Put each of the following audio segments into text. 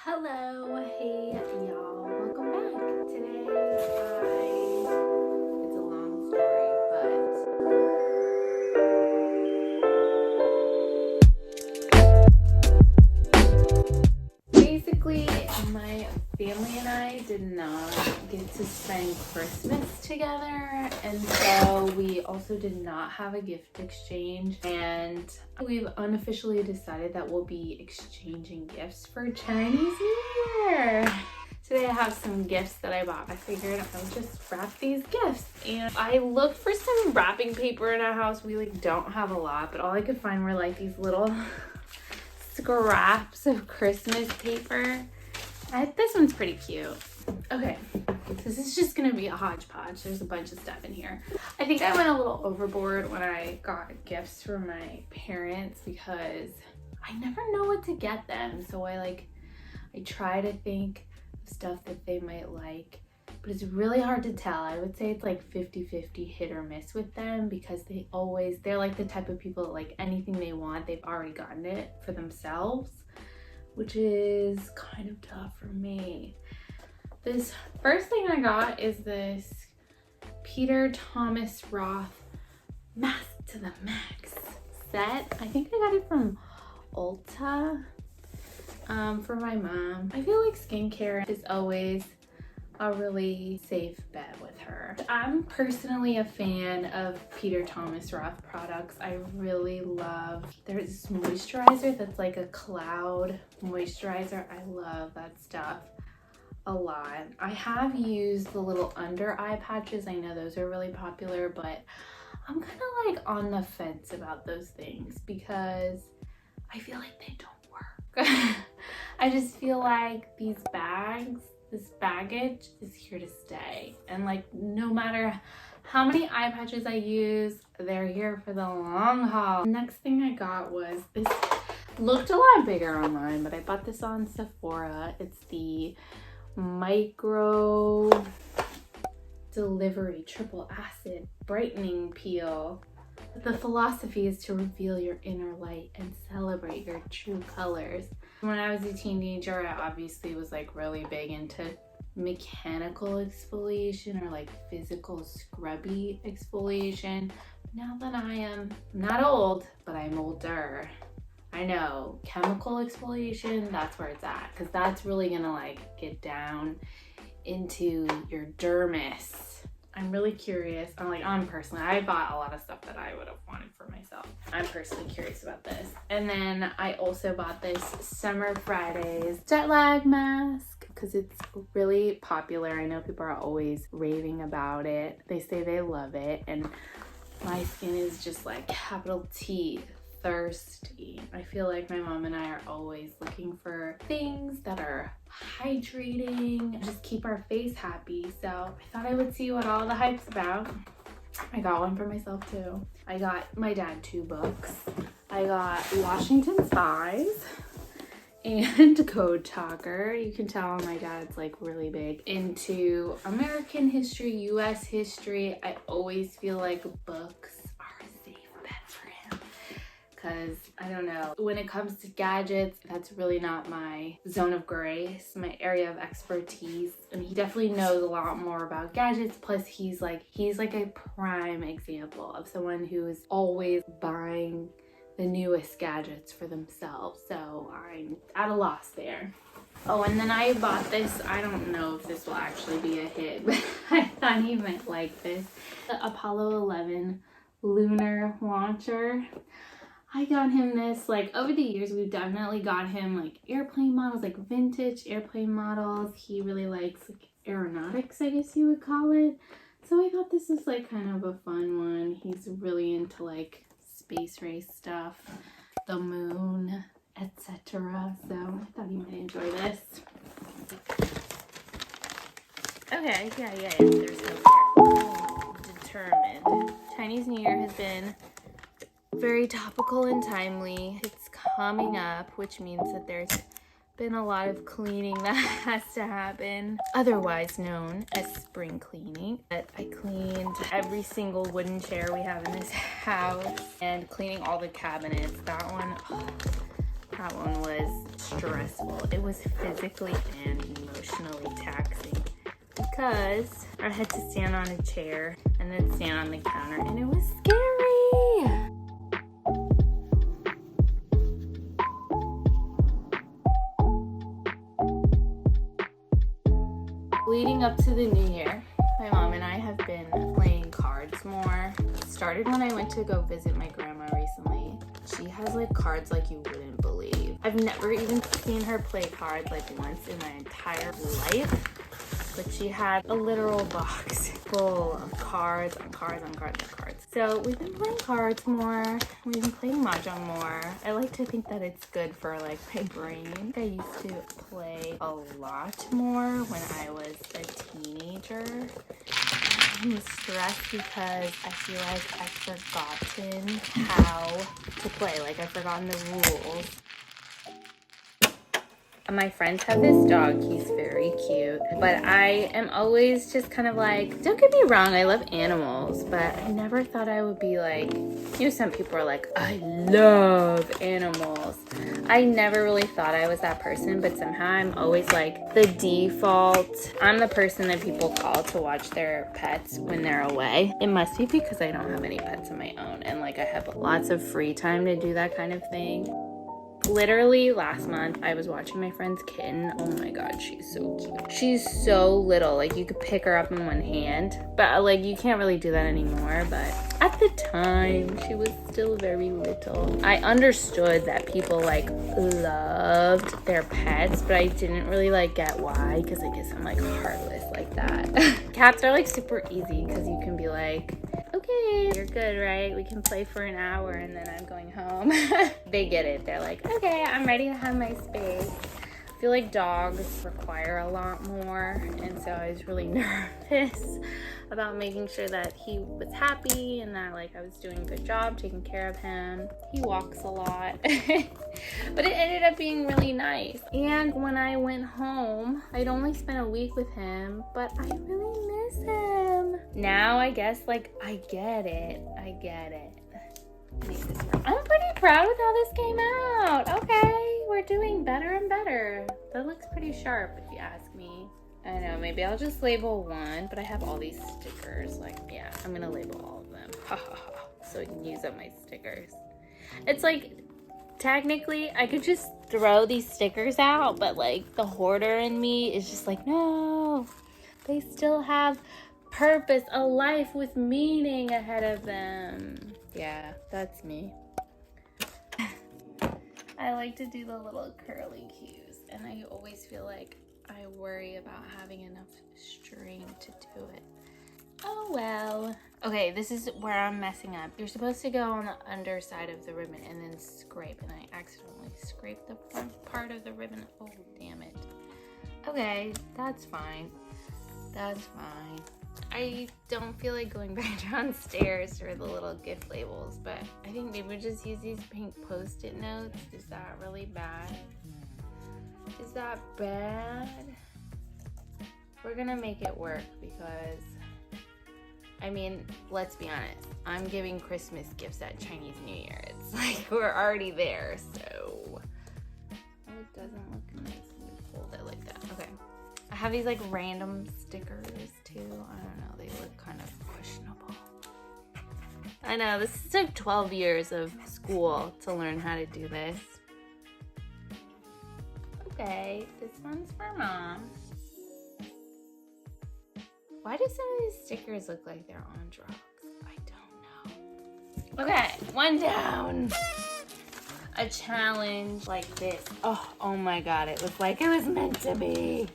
Hello, hey y'all, welcome back. Today it's a long story, but basically my family and I did not get to spend Christmas together, and so we also did not have a gift exchange, and we've unofficially decided that we'll be exchanging gifts for Chinese New Year. Today I have some gifts that I bought. I figured I would just wrap these gifts, and I looked for some wrapping paper in our house. We don't have a lot, but all I could find were these little scraps of Christmas paper. This one's pretty cute. Okay, so this is just gonna be a hodgepodge. There's a bunch of stuff in here. I think I went a little overboard when I got gifts for my parents because I never know what to get them. So I try to think of stuff that they might like, but it's really hard to tell. I would say it's 50-50 hit or miss with them because they're like the type of people that anything they want, they've already gotten it for themselves, which is kind of tough for me. This first thing I got is this Peter Thomas Roth Mask to the Max set. I think I got it from Ulta for my mom. I feel like skincare is always a really safe bet with her. I'm personally a fan of Peter Thomas Roth products. I really love, there's this moisturizer that's like a cloud moisturizer. I love that stuff a lot. I have used the little under eye patches. I know those are really popular, but I'm kind of on the fence about those things because I feel like they don't work. I just feel like this baggage is here to stay, and no matter how many eye patches I use, they're here for the long haul. Next thing I got was this. Looked a lot bigger online, but I bought this on Sephora. It's the Micro Delivery Triple Acid Brightening Peel. The philosophy is to reveal your inner light and celebrate your true colors. When I was a teenager, I obviously was really big into mechanical exfoliation or physical scrubby exfoliation. Now that I'm not old, but I'm older, I know chemical exfoliation, that's where it's at, because that's really gonna get down into your dermis. I'm really curious. I bought a lot of stuff that I would have wanted for myself. I'm personally curious about this. And then I also bought this Summer Fridays jet lag mask because it's really popular. I know people are always raving about it. They say they love it. And my skin is just capital T, thirsty. I feel like my mom and I are always looking for things that are hydrating, just keep our face happy. So I thought I would see what all the hype's about. I got one for myself too. I got my dad 2 books. I got Washington Spies and Code Talker. You can tell my dad's really big into American history, US history. I always feel like books are a safe bet for him because I don't know, when it comes to gadgets, that's really not my zone of grace, my area of expertise. And he definitely knows a lot more about gadgets. Plus he's a prime example of someone who is always buying the newest gadgets for themselves. So I'm at a loss there. Oh, and then I bought this. I don't know if this will actually be a hit, but I thought he might like this. The Apollo 11 lunar launcher. I got him this, over the years, we've definitely got him airplane models, vintage airplane models. He really likes aeronautics, I guess you would call it. So I thought this was kind of a fun one. He's really into space race stuff, the moon, etc. So I thought he might enjoy this. Okay, yeah, there's no determined. Chinese New Year has been very topical and timely. It's coming up, which means that there's been a lot of cleaning that has to happen, otherwise known as spring cleaning. But I cleaned every single wooden chair we have in this house and cleaning all the cabinets. That one, That one was stressful. It was physically and emotionally taxing because I had to stand on a chair and then stand on the counter, and it was scary. Leading up to the new year, my mom and I have been playing cards more. It started when I went to go visit my grandma recently. She has like cards like you wouldn't believe. I've never even seen her play cards like once in my entire life, but she had a literal box full of cards on cards on cards on cards. So we've been playing cards more. We've been playing mahjong more. I like to think that it's good for like my brain. I used to play a lot more when I was a teenager. I'm stressed because I feel like I've forgotten how to play. Like I've forgotten the rules. My friends have this dog, he's very cute, but I am always just kind of like, don't get me wrong, I love animals, but I never thought I would be like, you know, some people are like, I love animals. I never really thought I was that person, but somehow I'm always like the default. I'm the person that people call to watch their pets when they're away. It must be because I don't have any pets of my own, and like I have lots of free time to do that kind of thing. Literally last month, I was watching my friend's kitten. Oh my god, she's so cute. She's so little, like you could pick her up in one hand, but like you can't really do that anymore. But at the time, she was still very little. I understood that people like loved their pets, but I didn't really like get why, because I guess I'm like heartless like that. Cats are like super easy because you can be like, okay, you're good, right? We can play for an hour and then I'm going home. They get it. They're like, okay, I'm ready to have my space. I feel like dogs require a lot more, and so I was really nervous about making sure that he was happy and that like I was doing a good job taking care of him. He walks a lot. But it ended up being really nice. And when I went home, I'd only spent a week with him, but I really miss him. Now I guess like I get it. I'm pretty proud with how this came out. Okay, we're doing better and better. That looks pretty sharp if you ask me. I know, maybe I'll just label one, but I have all these stickers. Like, yeah, I'm gonna label all of them. So I can use up my stickers. It's like, technically, I could just throw these stickers out, but like the hoarder in me is just like, no, they still have purpose, a life with meaning ahead of them. Yeah, that's me. I like to do the little curly cues, and I always feel like I worry about having enough string to do it. Oh well. Okay, this is where I'm messing up. You're supposed to go on the underside of the ribbon and then scrape, and I accidentally scraped the front part of the ribbon. Oh, damn it. Okay, that's fine. That's fine. I don't feel like going back downstairs for the little gift labels, but I think maybe we'll just use these pink post-it notes. Is that really bad? Is that bad? We're gonna make it work because, I mean, let's be honest. I'm giving Christmas gifts at Chinese New Year. It's like we're already there, so. Oh, it doesn't look nice when you fold it like that. Okay. I have these like random stickers too. I don't know, they look kind of questionable. I know, this took 12 years of school to learn how to do this. Okay, this one's for Mom. Why do some of these stickers look like they're on drugs? I don't know. Okay, one down. A challenge like this. Oh my god, it looked like it was meant to be.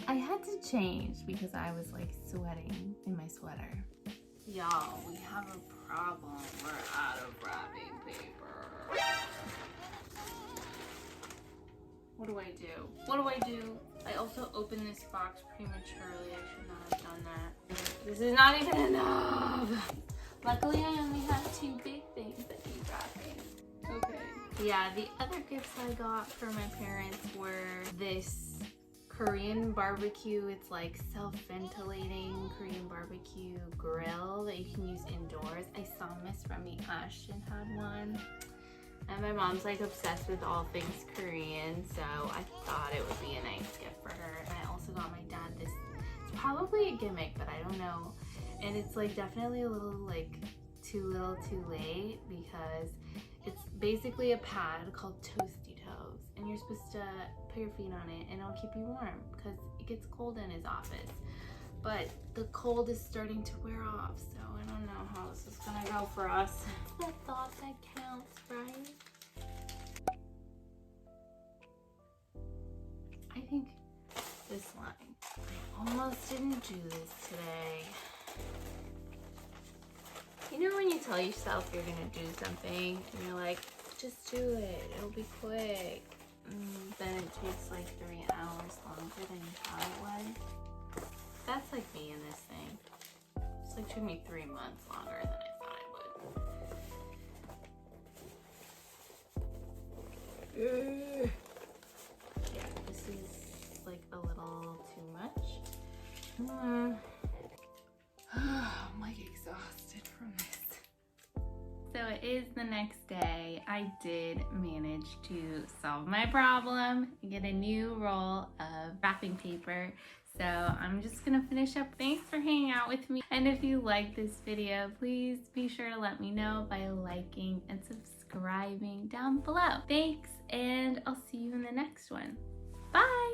I had to change because I was like sweating in my sweater. Y'all, we have a problem. We're out of wrapping paper. What do I do? What do I do? I also opened this box prematurely. I should not have done that. This is not even enough. Luckily, I only have 2 big things that need wrapping. Okay. Yeah, the other gifts I got for my parents were this Korean barbecue. It's like self-ventilating Korean barbecue grill that you can use indoors. I saw Miss Remy Ashton had one. And my mom's like obsessed with all things Korean, so I thought it would be a nice gift for her. And I also got my dad this, it's probably a gimmick, but I don't know. And it's like definitely a little like too little too late, because it's basically a pad called Toasty Toes, and you're supposed to put your feet on it and it'll keep you warm because it gets cold in his office. But the cold is starting to wear off, so I don't know how this is gonna go for us. The thought that counts, right? I think this line, I almost didn't do this today. You know when you tell yourself you're gonna do something and you're like, just do it, it'll be quick. Then it takes like 3 hours longer than you thought it would. That's like me in this thing. It's like took me 3 months longer than I thought it would. Yeah, this is like a little too much. I'm like exhausted from this. So it is the next day. I did manage to solve my problem and get a new roll of wrapping paper. So I'm just gonna finish up. Thanks for hanging out with me. And if you like this video, please be sure to let me know by liking and subscribing down below. Thanks, and I'll see you in the next one. Bye!